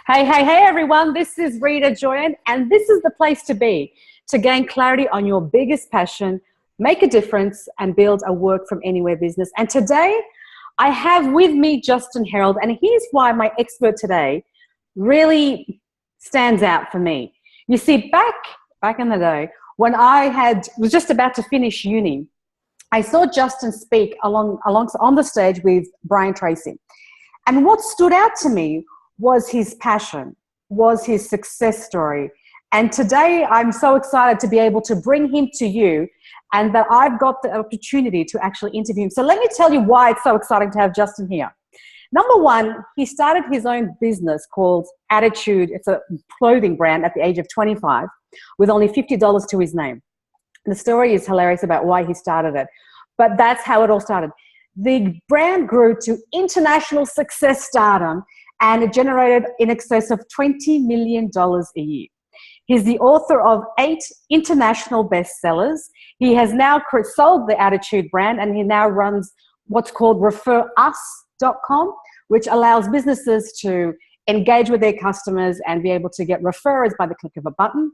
Hey, hey, hey, everyone. This is Rita Joyan, and this is the place to be to gain clarity on your biggest passion, make a difference, and build a work from anywhere business. And today, I have with me Justin Herald, and here's why my expert today really stands out for me. You see, back in the day, when was just about to finish uni, I saw Justin speak on the stage with Brian Tracy. And what stood out to me was his passion, was his success story. And today I'm so excited to be able to bring him to you and that I've got the opportunity to actually interview him. So let me tell you why it's so exciting to have Justin here. Number one, he started his own business called Attitude. It's a clothing brand at the age of 25 with only $50 to his name. The story is hilarious about why he started it, but that's how it all started. The brand grew to international success stardom, and it generated in excess of $20 million a year. He's the author of 8 international bestsellers. He has now sold the Attitude brand, and he now runs what's called referus.com, which allows businesses to engage with their customers and be able to get referrers by the click of a button.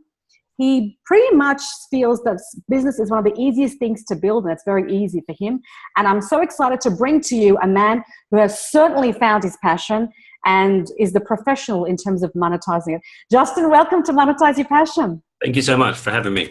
He pretty much feels that business is one of the easiest things to build, and it's very easy for him. And I'm so excited to bring to you a man who has certainly found his passion and is the professional in terms of monetizing it. Justin, welcome to Monetize Your Passion. Thank you so much for having me.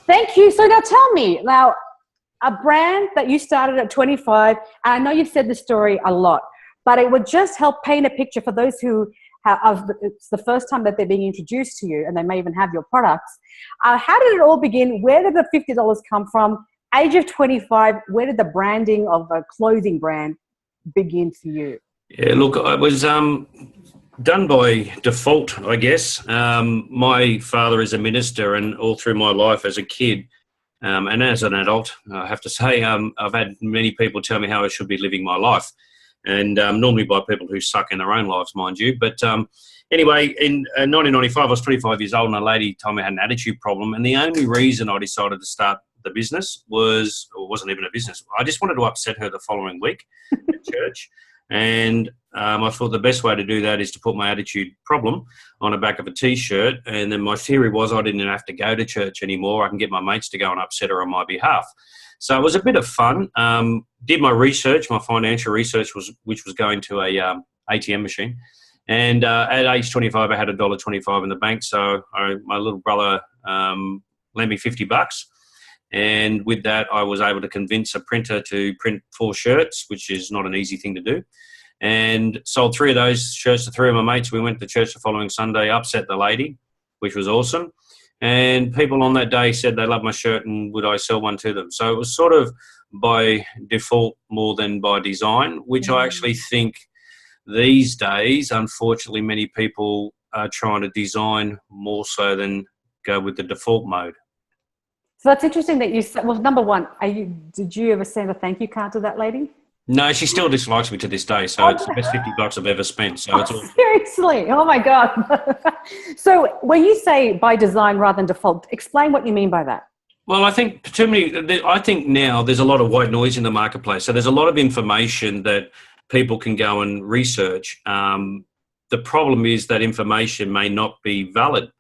Thank you. So now tell me, a brand that you started at 25, and I know you've said this story a lot, but it would just help paint a picture for those who it's the first time that they're being introduced to you and they may even have your products. How did it all begin? Where did the $50 come from? Age of 25, where did the branding of a clothing brand begin for you? Yeah, look, it was done by default, I guess. My father is a minister, and all through my life as a kid and as an adult, I have to say, I've had many people tell me how I should be living my life. And normally by people who suck in their own lives, mind you. But anyway, in 1995, I was 25 years old, and a lady told me I had an attitude problem. And the only reason I decided to start the business wasn't even a business. I just wanted to upset her the following week at church. And I thought the best way to do that is to put my attitude problem on the back of a T-shirt. And then my theory was I didn't have to go to church anymore. I can get my mates to go and upset her on my behalf. So it was a bit of fun. Did my research, my financial research, which was going to a ATM machine. And at age 25, I had $1.25 in the bank. So my little brother lent me $50. And with that, I was able to convince a printer to print 4 shirts, which is not an easy thing to do. And sold 3 of those shirts to 3 of my mates. We went to church the following Sunday, upset the lady, which was awesome. And people on that day said they loved my shirt and would I sell one to them. So it was sort of by default more than by design, which I actually think these days, unfortunately, many people are trying to design more so than go with the default mode. So that's interesting that you said, well, number one, did you ever send a thank you card to that lady? No, she still dislikes me to this day. So it's the best $50 I've ever spent. So it's all seriously. Oh my God. So when you say by design rather than default, explain what you mean by that. Well, I think I think now there's a lot of white noise in the marketplace. So there's a lot of information that people can go and research. The problem is that information may not be valid.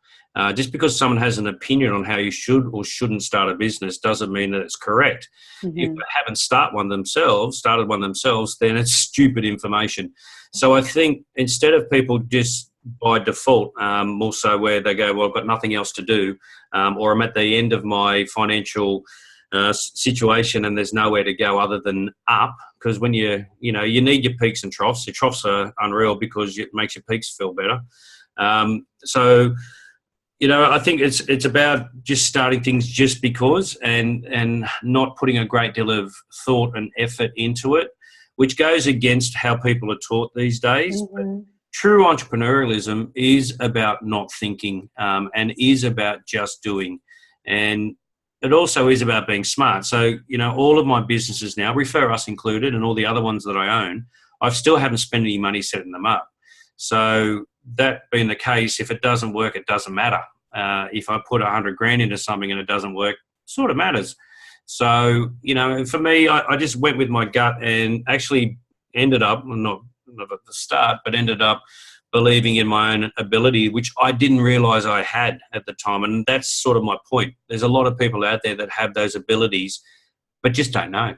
Just because someone has an opinion on how you should or shouldn't start a business doesn't mean that it's correct. If they haven't started one themselves, then it's stupid information. So I think instead of people just by default, more so where they go, well, I've got nothing else to do, or I'm at the end of my financial situation and there's nowhere to go other than up, because when you need your peaks and troughs. Your troughs are unreal because it makes your peaks feel better. I think it's about just starting things just because and not putting a great deal of thought and effort into it, which goes against how people are taught these days. But true entrepreneurialism is about not thinking and is about just doing. And it also is about being smart. So, all of my businesses now, Refer Us included, and all the other ones that I own, I still haven't spent any money setting them up. So that being the case, if it doesn't work, it doesn't matter. If I put $100,000 into something and it doesn't work, it sort of matters. So, for me, I just went with my gut and actually ended up, not at the start, but ended up believing in my own ability, which I didn't realize I had at the time. And that's sort of my point. There's a lot of people out there that have those abilities, but just don't know.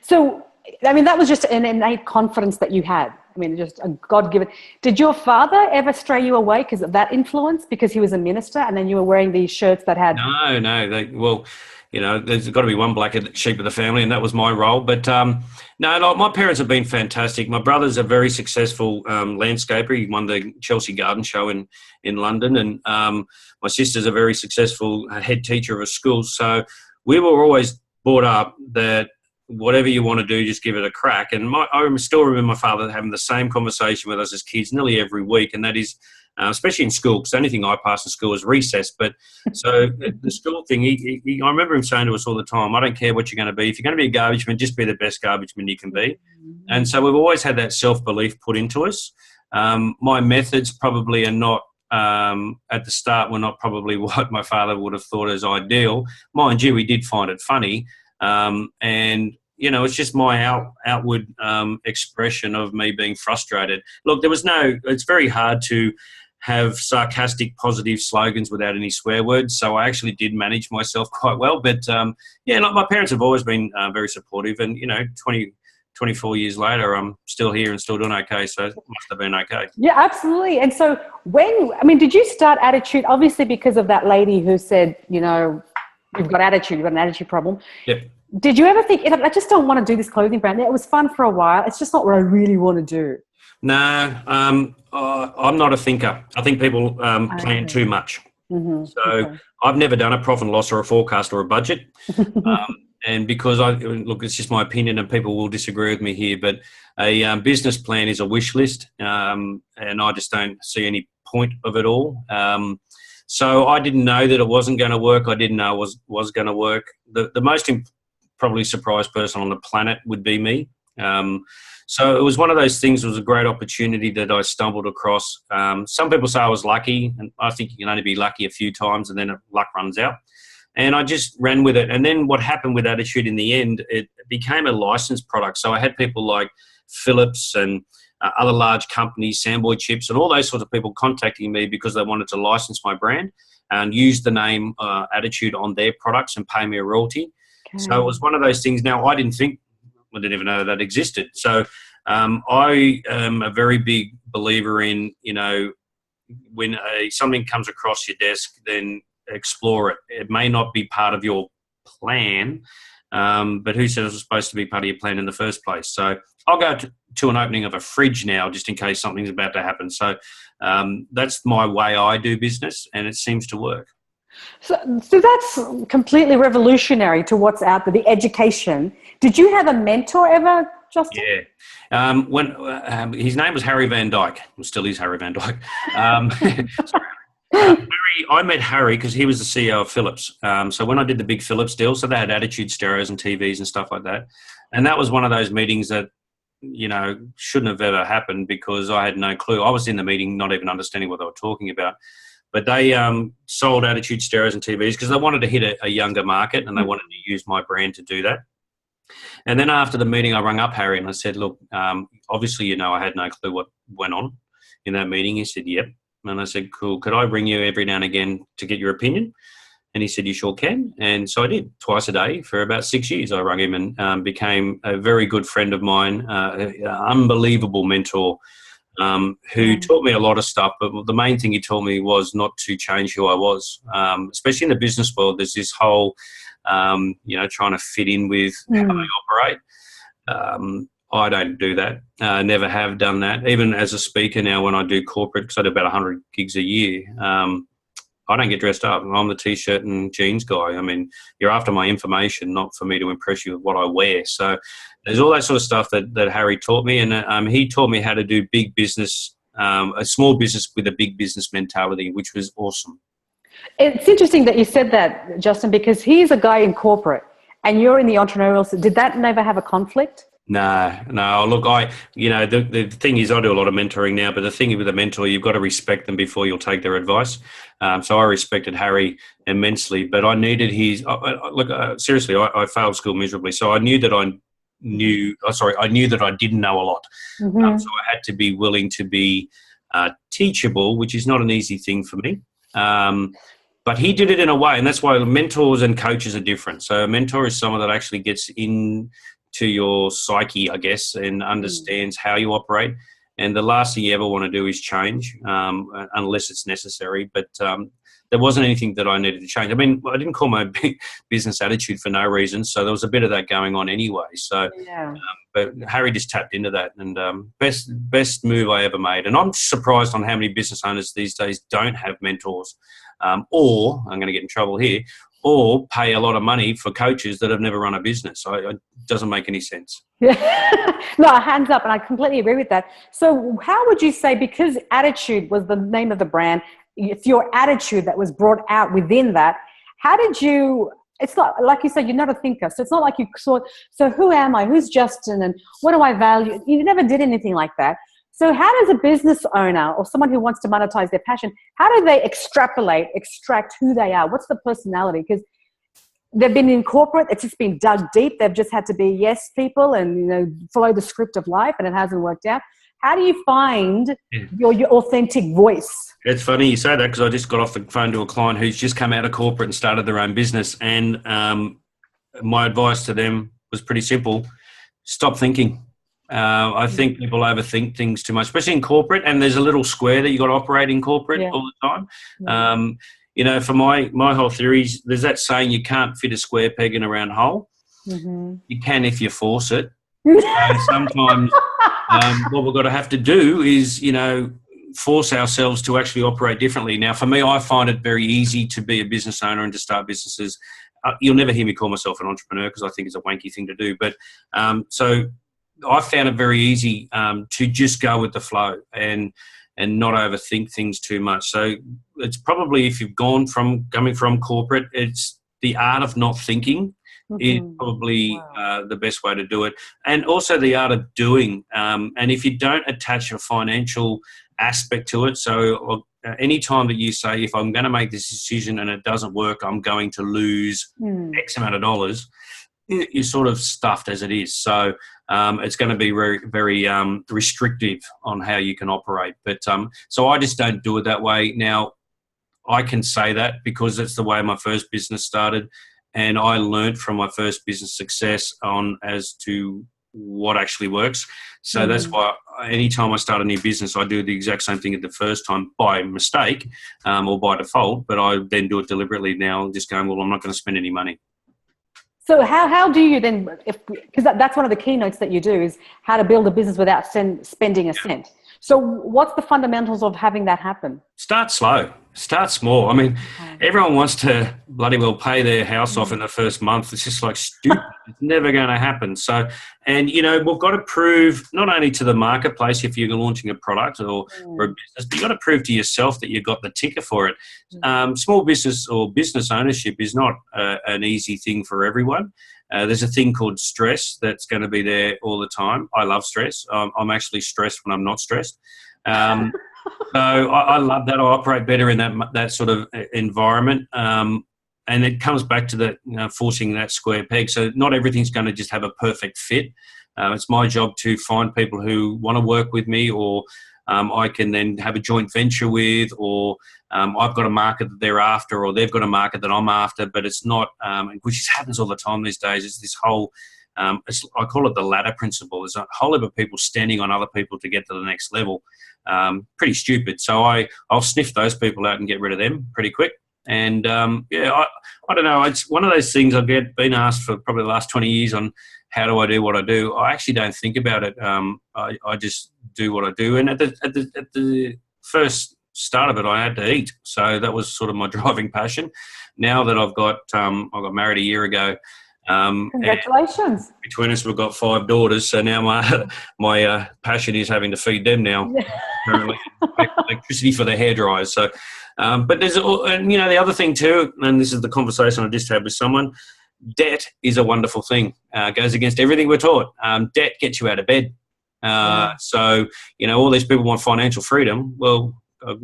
So, I mean, that was just an innate confidence that you had. I mean, just a God-given. Did your father ever stray you away because of that influence? Because he was a minister, and then you were wearing these shirts that had... No. Well, you know, there's got to be one black sheep of the family, and that was my role. But no, like, my parents have been fantastic. My brother's a very successful landscaper. He won the Chelsea Garden Show in London, and my sister's a very successful head teacher of a school. So we were always brought up that whatever you want to do, just give it a crack. And I still remember my father having the same conversation with us as kids nearly every week, and that is, especially in school, because the only thing I passed in school was recess. But so the school thing, I remember him saying to us all the time, I don't care what you're going to be. If you're going to be a garbage man, just be the best garbage man you can be. And so we've always had that self-belief put into us. My methods probably are not, at the start, were not probably what my father would have thought as ideal. Mind you, he did find it funny. And, you know, it's just my outward expression of me being frustrated. Look, it's very hard to have sarcastic, positive slogans without any swear words. So I actually did manage myself quite well. But, yeah, like, my parents have always been very supportive. And, you know, 24 years later, I'm still here and still doing okay. So it must have been okay. Yeah, absolutely. And so did you start Attitude, obviously because of that lady who said, you know, you've got attitude, you've got an attitude problem. Yep. Did you ever think, I just don't want to do this clothing brand? It was fun for a while. It's just not what I really want to do. No, I'm not a thinker. I think people plan too much. Mm-hmm. So I've never done a profit and loss or a forecast or a budget. And because it's just my opinion and people will disagree with me here, but a business plan is a wish list, and I just don't see any point of it all. So I didn't know that it wasn't going to work. I didn't know it was going to work. The most probably surprised person on the planet would be me. So it was one of those things. It was a great opportunity that I stumbled across. Some people say I was lucky, and I think you can only be lucky a few times and then luck runs out. And I just ran with it. And then what happened with Attitude in the end, it became a licensed product. So I had people like Philips and other large companies, Sandboy Chips, and all those sorts of people contacting me because they wanted to license my brand and use the name Attitude on their products and pay me a royalty. Okay. So it was one of those things. Now, I didn't even know that existed. So I am a very big believer in, you know, when something comes across your desk, then explore it. It may not be part of your plan, but who said it was supposed to be part of your plan in the first place? So I'll go to an opening of a fridge now just in case something's about to happen. So that's my way I do business, and it seems to work. So that's completely revolutionary to what's out there, the education. Did you have a mentor ever, Justin? Yeah. When his name was Harry Van Dyke. Well, still is Harry Van Dyke. I met Harry because he was the CEO of Philips. So when I did the big Philips deal, so they had Attitude stereos and TVs and stuff like that. And that was one of those meetings that, you know, shouldn't have ever happened because I had no clue. I was in the meeting not even understanding what they were talking about. But they sold Attitude stereos and TVs because they wanted to hit a younger market and they wanted to use my brand to do that. And then after the meeting, I rang up Harry and I said, look, obviously, you know, I had no clue what went on in that meeting. He said, yep. And I said, cool, could I ring you every now and again to get your opinion? And he said, you sure can. And so I did, twice a day for about 6 years. I rang him and became a very good friend of mine, unbelievable mentor, who taught me a lot of stuff. But the main thing he told me was not to change who I was, especially in the business world. There's this whole, you know, trying to fit in with how they operate. I don't do that. Never have done that. Even as a speaker now, when I do corporate, because I do about 100 gigs a year, I don't get dressed up. I'm the T-shirt and jeans guy. I mean, you're after my information, not for me to impress you with what I wear. So there's all that sort of stuff that Harry taught me. And he taught me how to do big business, a small business with a big business mentality, which was awesome. It's interesting that you said that, Justin, because he's a guy in corporate and you're in the entrepreneurial. Did that never have a conflict? No. Look, the thing is I do a lot of mentoring now, but the thing with a mentor, you've got to respect them before you'll take their advice. So I respected Harry immensely, but I needed his, seriously, I failed school miserably. So I knew that I knew that I didn't know a lot. So I had to be willing to be teachable, which is not an easy thing for me. But he did it in a way, and that's why mentors and coaches are different. So a mentor is someone that actually gets into your psyche, I guess, and understands how you operate. And the last thing you ever want to do is change, unless it's necessary. But there wasn't anything that I needed to change. I mean, I didn't call my business attitude for no reason, so there was a bit of that going on anyway. So, but Harry just tapped into that, and best move I ever made. And I'm surprised on how many business owners these days don't have mentors, or I'm going to get in trouble here, or pay a lot of money for coaches that have never run a business. It doesn't make any sense. No, hands up, and I completely agree with that. So how would you say, because attitude was the name of the brand, it's your attitude that was brought out within that, how did you, it's not, like you said, you're not a thinker, so it's not like you saw, so who am I, who's Justin, and what do I value? You never did anything like that. So how does a business owner or someone who wants to monetize their passion, how do they extract who they are? What's the personality? Because they've been in corporate, it's just been dug deep. They've just had to be yes people and, follow the script of life, and it hasn't worked out. How do you find your authentic voice? It's funny you say that, because I just got off the phone to a client who's just come out of corporate and started their own business. And my advice to them was pretty simple. Stop thinking. I think people overthink things too much, especially in corporate. And there's a little square that you got to operate in corporate all the time. For my whole theory, there's that saying, you can't fit a square peg in a round hole. You can if you force it. Sometimes what we've got to have to do is, force ourselves to actually operate differently. Now, for me, I find it very easy to be a business owner and to start businesses. You'll never hear me call myself an entrepreneur, because I think it's a wanky thing to do. But so I found it very easy to just go with the flow and not overthink things too much. So it's probably, if you've coming from corporate, it's the art of not thinking is probably the best way to do it. And also the art of doing. And if you don't attach a financial aspect to it, so any time that you say, if I'm going to make this decision and it doesn't work, I'm going to lose X amount of dollars, you're sort of stuffed as it is. So it's going to be very, very restrictive on how you can operate. But so I just don't do it that way. Now, I can say that because it's the way my first business started, and I learned from my first business success as to what actually works. So that's why anytime I start a new business, I do the exact same thing at the first time by mistake or by default, but I then do it deliberately now, just going, well, I'm not going to spend any money. So how do you then, because that's one of the keynotes that you do, is how to build a business without spending a cent. So what's the fundamentals of having that happen? Start slow. Start small. I mean, everyone wants to bloody well pay their house off in the first month. It's just like stupid. It's never going to happen. So, and, we've got to prove not only to the marketplace if you're launching a product or a business, but you've got to prove to yourself that you've got the ticker for it. Small business or business ownership is not an easy thing for everyone. There's a thing called stress that's going to be there all the time. I love stress. I'm actually stressed when I'm not stressed. So I love that. I operate better in that sort of environment. And it comes back to that, forcing that square peg. So not everything's going to just have a perfect fit. It's my job to find people who want to work with me, or I can then have a joint venture with, or I've got a market that they're after, or they've got a market that I'm after, but it's not, which happens all the time these days. It's this whole, I call it the ladder principle. There's a whole lot of people standing on other people to get to the next level. Pretty stupid. So I'll sniff those people out and get rid of them pretty quick. And I don't know. It's one of those things I've been asked for probably the last 20 years on how do I do what I do. I actually don't think about it. I just do what I do. And at the first start of it, I had to eat. So that was sort of my driving passion. Now that I got married a year ago. Congratulations. Between us, we've got 5 daughters. So now my passion is having to feed them now. Apparently, electricity for the hairdryers. So, but there's, and the other thing too, and this is the conversation I just had with someone. Debt is a wonderful thing. Goes against everything we're taught. Debt gets you out of bed. So all these people want financial freedom. Well, I'll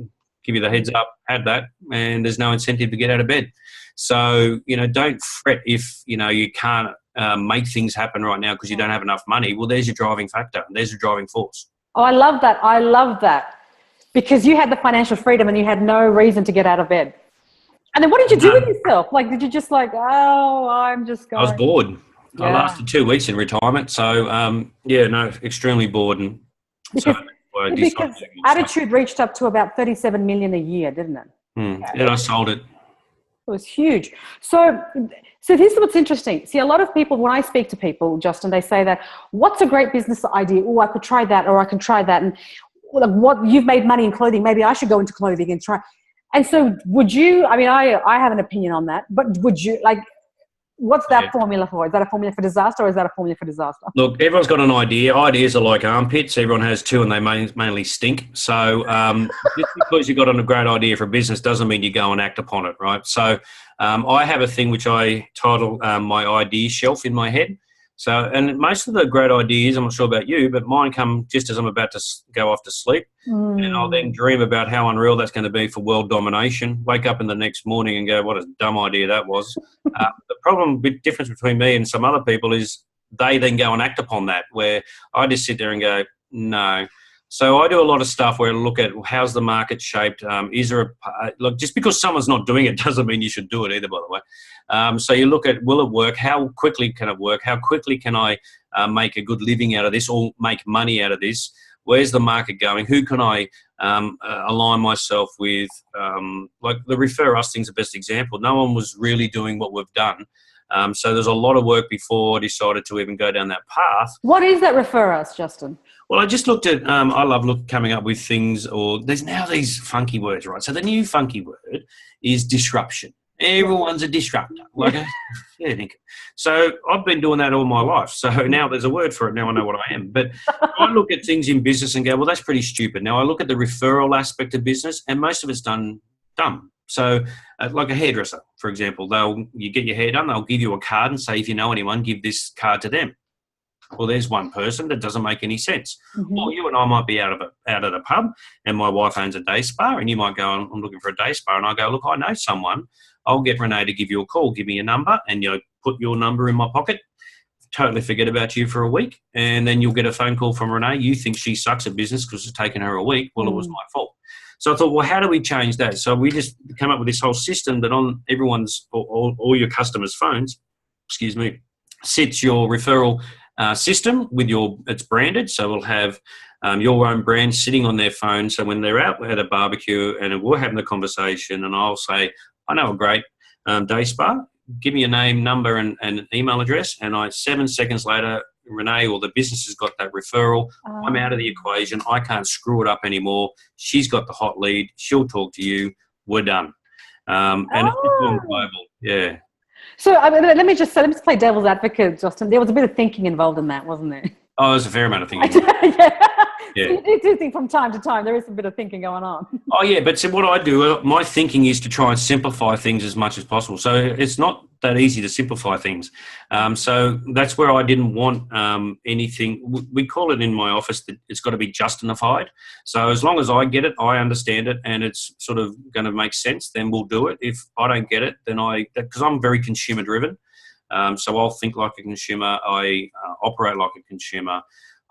give you the heads up. Had that, and there's no incentive to get out of bed. So, don't fret if, you can't make things happen right now because you don't have enough money. Well, there's your driving factor. There's your driving force. Oh, I love that. Because you had the financial freedom and you had no reason to get out of bed. And then what did you do with yourself? Like, did you just like, oh, I'm just going? I was bored. Yeah. I lasted 2 weeks in retirement. So, extremely bored. And because, so I because Attitude reached up to about 37 million a year, didn't it? And I sold it. It was huge. So this is what's interesting. See, a lot of people, when I speak to people, Justin, they say that, what's a great business idea? Oh, I could try that, or I can try that. And like, what, you've made money in clothing, maybe I should go into clothing and try. And so would you, I mean, I have an opinion on that, but would you, like, what's that formula for? Is that a formula for disaster, or is that a formula for disaster? Look, everyone's got an idea. Ideas are like armpits. Everyone has two, and they mainly stink. So just because you got on a great idea for a business doesn't mean you go and act upon it, right? So I have a thing which I title my idea shelf in my head. So, and most of the great ideas, I'm not sure about you, but mine come just as I'm about to go off to sleep. And I'll then dream about how unreal that's going to be for world domination. Wake up in the next morning and go, what a dumb idea that was. The problem, the difference between me and some other people is they then go and act upon that, where I just sit there and go, no. So I do a lot of stuff where I look at how's the market shaped. Is there look, just because someone's not doing it doesn't mean you should do it either, by the way. So you look at, will it work? How quickly can it work? How quickly can I make a good living out of this or make money out of this? Where's the market going? Who can I align myself with? Like the Refer Us thing's the best example. No one was really doing what we've done. So there's a lot of work before I decided to even go down that path. What is that Refer Us, Justin? Well, I just looked at, I love coming up with things, or there's now these funky words, right? So the new funky word is disruption. Everyone's a disruptor. So I've been doing that all my life. So now there's a word for it. Now I know what I am. But I look at things in business and go, well, that's pretty stupid. Now I look at the referral aspect of business, and most of it's done dumb. So like a hairdresser, for example, you get your hair done, they'll give you a card and say, if you know anyone, give this card to them. Well, there's one person that doesn't make any sense. Or you and I might be out of the pub, and my wife owns a day spa, and you might go, I'm looking for a day spa, and I go, look, I know someone. I'll get Renee to give you a call. Give me a number, and put your number in my pocket. Totally forget about you for a week, and then you'll get a phone call from Renee. You think she sucks at business because it's taken her a week. Well, it was my fault. So I thought, well, how do we change that? So we just come up with this whole system that on everyone's, all your customers' phones, sits your referral system with it's branded. So we'll have your own brand sitting on their phone. So when they're out at a barbecue and we're having the conversation, and I'll say, I know a great day spa. Give me a name, number, and an email address. And 7 seconds later, Renee or the business has got that referral. I'm out of the equation. I can't screw it up anymore. She's got the hot lead. She'll talk to you. We're done. And it's gone global. Yeah. So let me just play devil's advocate, Justin. There was a bit of thinking involved in that, wasn't there? Oh, there's a fair amount of thinking. Yeah. So you do think from time to time there is a bit of thinking going on. Oh, yeah. But so what I do, my thinking is to try and simplify things as much as possible. So it's not that easy to simplify things. So that's where I didn't want anything. We call it in my office that it's got to be justified. So as long as I get it, I understand it, and it's sort of going to make sense, then we'll do it. If I don't get it, then because I'm very consumer driven. So I'll think like a consumer. I operate like a consumer.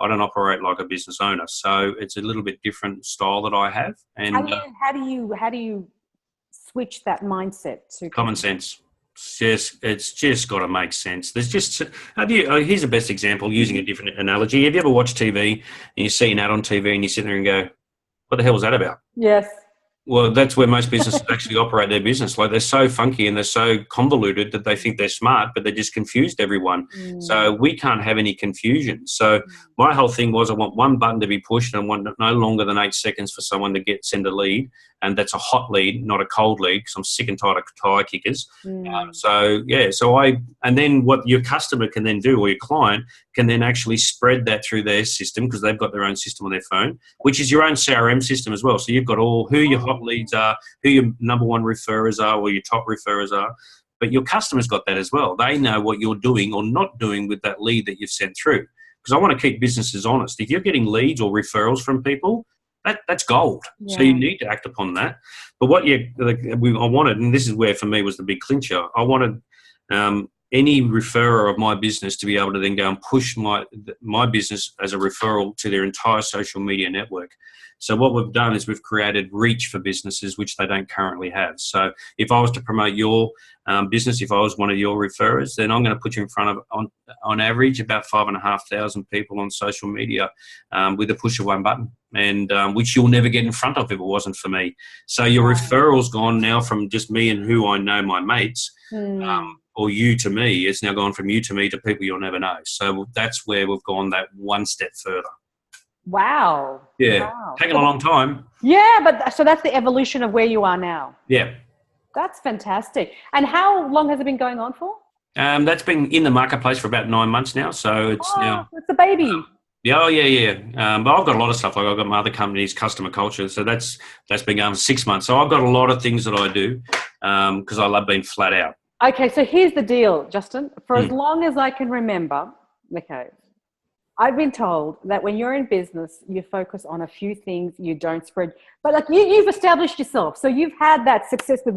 I don't operate like a business owner. So it's a little bit different style that I have. And how do you switch that mindset to common sense? It's just got to make sense. There's just here's the best example using a different analogy. Have you ever watched TV and you see an ad on TV and you sit there and go, what the hell was that about? Yes. Well, that's where most businesses actually operate their business. Like, they're so funky and they're so convoluted that they think they're smart, but they just confused everyone. So we can't have any confusion. So my whole thing was, I want one button to be pushed, and I want no longer than 8 seconds for someone to send a lead. And that's a hot lead, not a cold lead, because I'm sick and tired of tire kickers. And then what your customer can then do, or your client can then actually spread that through their system, because they've got their own system on their phone, which is your own CRM system as well. So you've got who your hot leads are, who your number one referrers are, or your top referrers are. But your customer's got that as well. They know what you're doing or not doing with that lead that you've sent through. Because I want to keep businesses honest. If you're getting leads or referrals from people, that's gold. Yeah. So you need to act upon that. But what I wanted, and this is where for me was the big clincher, I wanted any referrer of my business to be able to then go and push my business as a referral to their entire social media network. So what we've done is we've created reach for businesses which they don't currently have. So if I was to promote your business, if I was one of your referrers, then I'm going to put you in front of, on average, about 5,500 people on social media with a push of one button, and which you'll never get in front of if it wasn't for me. So your referral's gone now from just me and who I know, my mates, or you to me. It's now gone from you to me to people you'll never know. So that's where we've gone that one step further. Wow. Yeah. Wow. Taken a long time. Yeah, but so that's the evolution of where you are now. Yeah. That's fantastic. And how long has it been going on for? That's been in the marketplace for about 9 months now. So it's now. It's a baby. Yeah, but I've got a lot of stuff. Like I've got my other company's customer culture. So that's been going for 6 months. So I've got a lot of things that I do because I love being flat out. Okay, so here's the deal, Justin. For as long as I can remember, I've been told that when you're in business, you focus on a few things, you don't spread. But like you've established yourself. So you've had that success with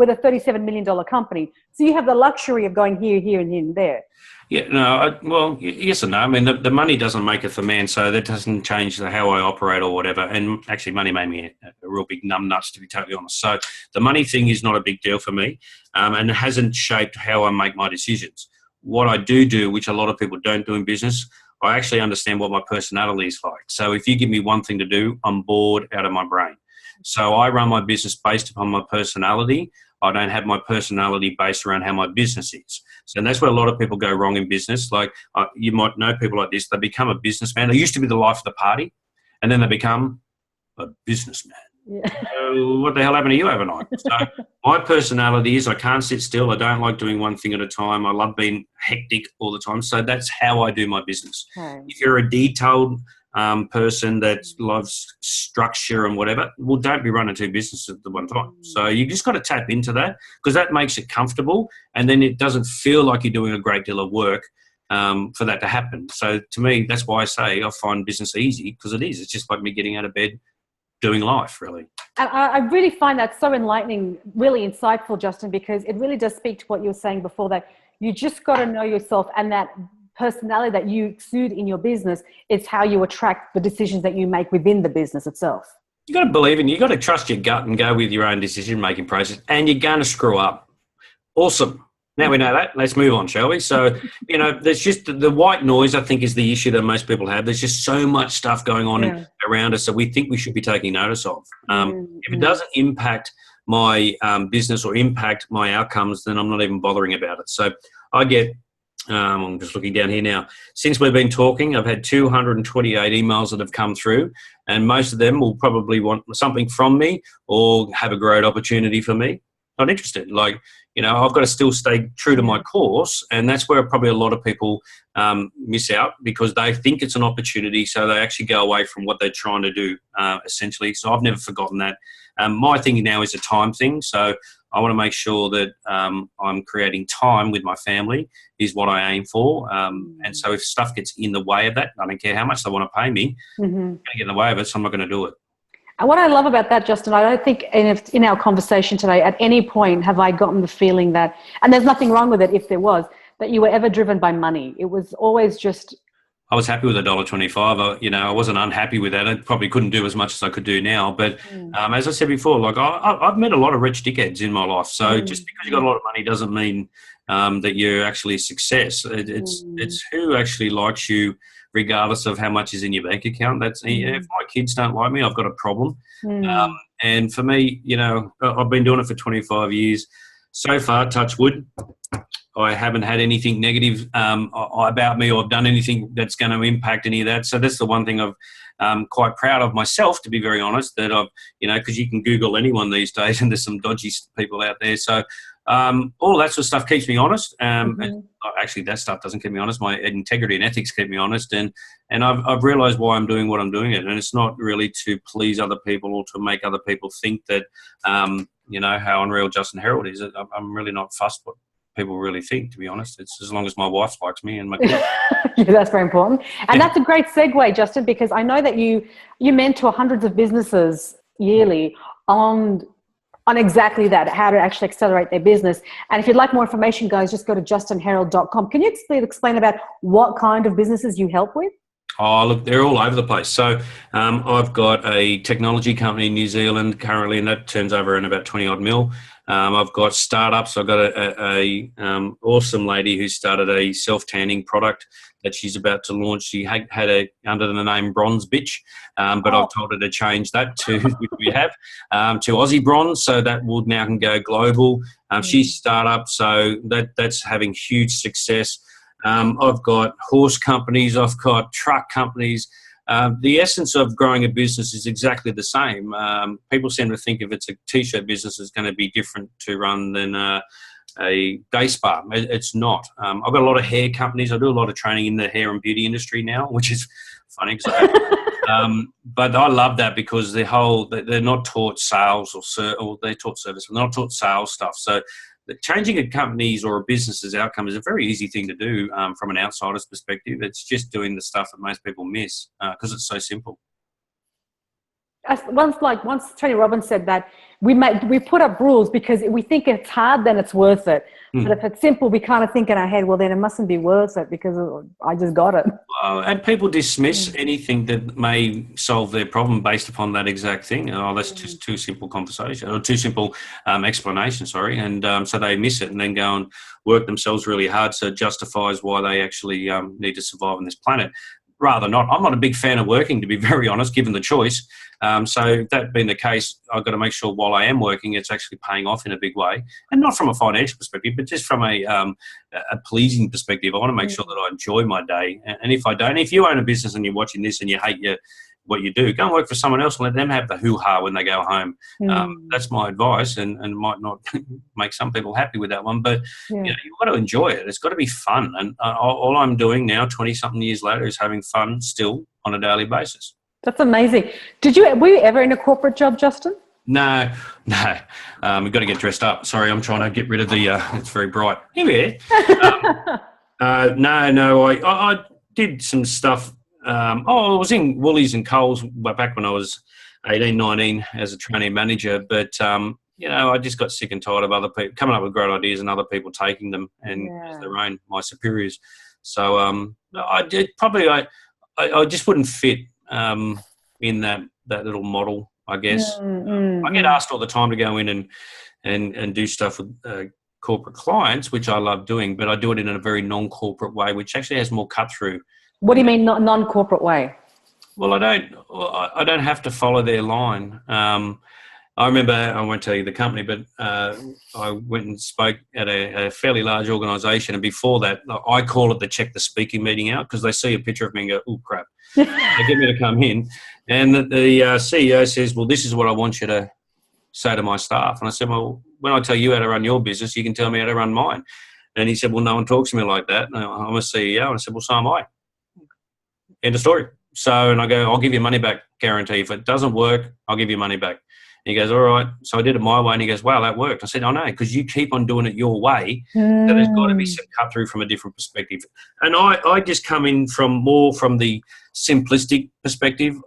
a $37 million company. So you have the luxury of going here, here, and here, and there. Yeah, no, yes and no. I mean, the money doesn't make it for man, so that doesn't change how I operate or whatever. And actually, money made me a real big numbnuts, to be totally honest. So the money thing is not a big deal for me, and it hasn't shaped how I make my decisions. What I do, which a lot of people don't do in business, I actually understand what my personality is like. So if you give me one thing to do, I'm bored out of my brain. So I run my business based upon my personality. I don't have my personality based around how my business is. So that's where a lot of people go wrong in business. Like you might know people like this. They become a businessman. They used to be the life of the party, and then they become a businessman. Yeah. So what the hell happened to you overnight? So my personality is I can't sit still. I don't like doing one thing at a time. I love being hectic all the time. So that's how I do my business. Okay. If you're a detailed person that loves structure and whatever, well, don't be running two businesses at the one time. So you just got to tap into that because that makes it comfortable, and then it doesn't feel like you're doing a great deal of work for that to happen. So to me, that's why I say I find business easy, because it is. It's just like me getting out of bed, doing life, really. And I really find that so enlightening, really insightful, Justin, because it really does speak to what you were saying before, that you just got to know yourself, and that personality that you exude in your business is how you attract the decisions that you make within the business itself. You got to believe in you. You got to trust your gut and go with your own decision-making process, and you're going to screw up. Awesome. Now we know that. Let's move on, shall we? So, there's just the white noise, I think, is the issue that most people have. There's just so much stuff going on around us that we think we should be taking notice of. If it doesn't impact my business or impact my outcomes, then I'm not even bothering about it. So I get, I'm just looking down here now. Since we've been talking, I've had 228 emails that have come through, and most of them will probably want something from me or have a great opportunity for me. Not interested. I've got to still stay true to my course, and that's where probably a lot of people miss out, because they think it's an opportunity, so they actually go away from what they're trying to do, essentially. So I've never forgotten that. My thing now is a time thing, so I want to make sure that I'm creating time with my family is what I aim for. And so if stuff gets in the way of that, I don't care how much they want to pay me, I'm going to get in the way of it, so I'm not going to do it. And what I love about that, Justin, I don't think in our conversation today, at any point have I gotten the feeling that, and there's nothing wrong with it if there was, that you were ever driven by money. It was always just... I was happy with $1.25. I wasn't unhappy with that. I probably couldn't do as much as I could do now. But as I said before, I've met a lot of rich dickheads in my life. So just because you got a lot of money doesn't mean that you're actually a success. It's who actually likes you, regardless of how much is in your bank account. That's if my kids don't like me, I've got a problem. And for me, I've been doing it for 25 years. So far, touch wood, I haven't had anything negative about me, or I've done anything that's going to impact any of that. So that's the one thing I'm quite proud of myself, to be very honest, that I've, because you can Google anyone these days and there's some dodgy people out there. So all that sort of stuff keeps me honest. And actually, that stuff doesn't keep me honest. My integrity and ethics keep me honest. And I've realized why I'm doing what I'm doing it. And it's not really to please other people or to make other people think that, how unreal Justin Herald is. I'm really not fussed what people really think, to be honest. It's as long as my wife likes me and my kids. Yeah, that's very important. And that's a great segue, Justin, because I know that you mentor hundreds of businesses yearly on on exactly that, how to actually accelerate their business. And if you'd like more information, guys, just go to justinherald.com. Can you explain about what kind of businesses you help with? Oh, look, they're all over the place. So I've got a technology company in New Zealand currently, and that turns over in about 20 odd mil. I've got startups. I've got a awesome lady who started a self-tanning product that she's about to launch. She had under the name Bronze Bitch, but I've told her to change that to, which we have, to Aussie Bronze, so that would now can go global. She's startup, so that's having huge success. I've got horse companies, I've got truck companies. The essence of growing a business is exactly the same. People seem to think if it's a T-shirt business, it's going to be different to run than a day spa. It's not. I've got a lot of hair companies. I do a lot of training in the hair and beauty industry now, which is funny. But I love that because they're not taught sales or they're taught service, but they're not taught sales stuff. So changing a company's or a business's outcome is a very easy thing to do from an outsider's perspective. It's just doing the stuff that most people miss because it's so simple. Once Tony Robbins said that we put up rules because we think it's hard, then it's worth it. But if it's simple, we kind of think in our head, well, then it mustn't be worth it because I just got it. And people dismiss anything that may solve their problem based upon that exact thing. Oh, that's just too simple conversation or too simple explanation, sorry. And so they miss it and then go and work themselves really hard so it justifies why they actually need to survive on this planet. Rather not. I'm not a big fan of working, to be very honest, given the choice. So that being the case, I've got to make sure while I am working, it's actually paying off in a big way. And not from a financial perspective, but just from a pleasing perspective. I want to make sure that I enjoy my day. And if I don't, if you own a business and you're watching this and you hate what you do, go and work for someone else and let them have the hoo-ha when they go home. That's my advice and might not make some people happy with that one, but you've got to enjoy it. It's got to be fun. And all I'm doing now, 20-something years later, is having fun still on a daily basis. That's amazing. Were you ever in a corporate job, Justin? No. We've got to get dressed up. Sorry, I'm trying to get rid of the, it's very bright. Here. No, I did some stuff. I was in Woolies and Coles back when I was 18, 19 as a trainee manager, but, I just got sick and tired of other people coming up with great ideas and other people taking them and as their own, my superiors. So I just wouldn't fit in that little model, I guess. I get asked all the time to go in and do stuff with corporate clients, which I love doing, but I do it in a very non-corporate way, which actually has more cut through. What do you mean non-corporate way? Well, I don't have to follow their line. I remember, I won't tell you the company, but I went and spoke at a fairly large organisation, and before that, I call it the check the speaking meeting out because they see a picture of me and go, "Oh crap!" They get me to come in, and the CEO says, "Well, this is what I want you to say to my staff." And I said, "Well, when I tell you how to run your business, you can tell me how to run mine." And he said, "Well, no one talks to me like that. I'm a CEO." And I said, "Well, so am I." End of story. So, and I go, "I'll give you money back, guarantee. If it doesn't work, I'll give you money back." He goes, "All right." So I did it my way, and he goes, "Wow, that worked." I said, "I know, because you keep on doing it your way. So there's got to be some cut through from a different perspective." And I just come in from the simplistic perspective.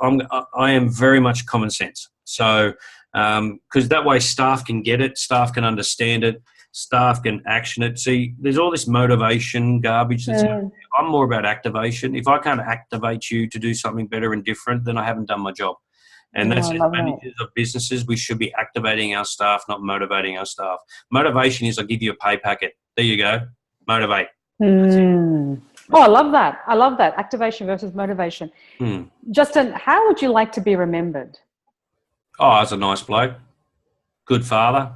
I am very much common sense. So because that way staff can get it, staff can understand it, staff can action it. See, there's all this motivation garbage that's out there. I'm more about activation. If I can't activate you to do something better and different, then I haven't done my job. And that's as managers of businesses, we should be activating our staff, not motivating our staff. Motivation is I give you a pay packet. There you go. Motivate. Oh, I love that. I love that. Activation versus motivation. Justin, how would you like to be remembered? Oh, as a nice bloke. Good father.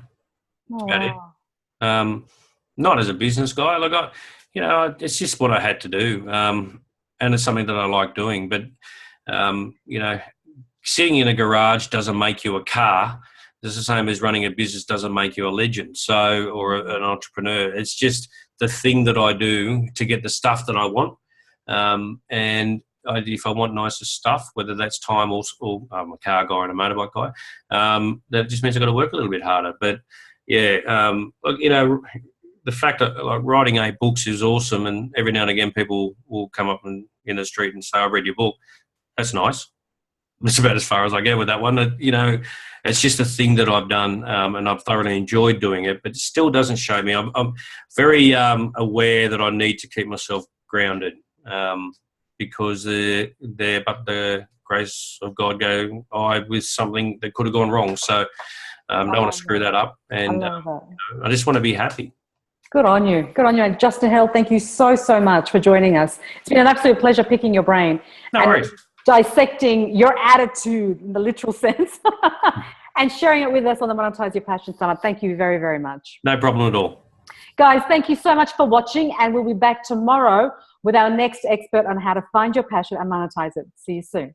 About it. Not as a business guy. Like it's just what I had to do. And it's something that I like doing. But, sitting in a garage doesn't make you a car. It's the same as running a business doesn't make you a legend. So, or an entrepreneur. It's just the thing that I do to get the stuff that I want. And if I want nicer stuff, whether that's time or I'm a car guy and a motorbike guy, that just means I've got to work a little bit harder. But yeah, the fact that like writing 8 books is awesome, and every now and again people will come up in the street and say, "I read your book." That's nice. That's about as far as I go with that one. You know, it's just a thing that I've done, and I've thoroughly enjoyed doing it, but it still doesn't show me. I'm very aware that I need to keep myself grounded, because but the grace of God go I with something that could have gone wrong. So don't want to screw that up, and I love that. you know, I just want to be happy. Good on you. Good on you. And Justin Herald, thank you so, so much for joining us. It's been an absolute pleasure picking your brain. No and worries. dissecting your attitude in the literal sense and sharing it with us on the Monetize Your Passion Summit. Thank you very, very much. No problem at all. Guys, thank you so much for watching, and we'll be back tomorrow with our next expert on how to find your passion and monetize it. See you soon.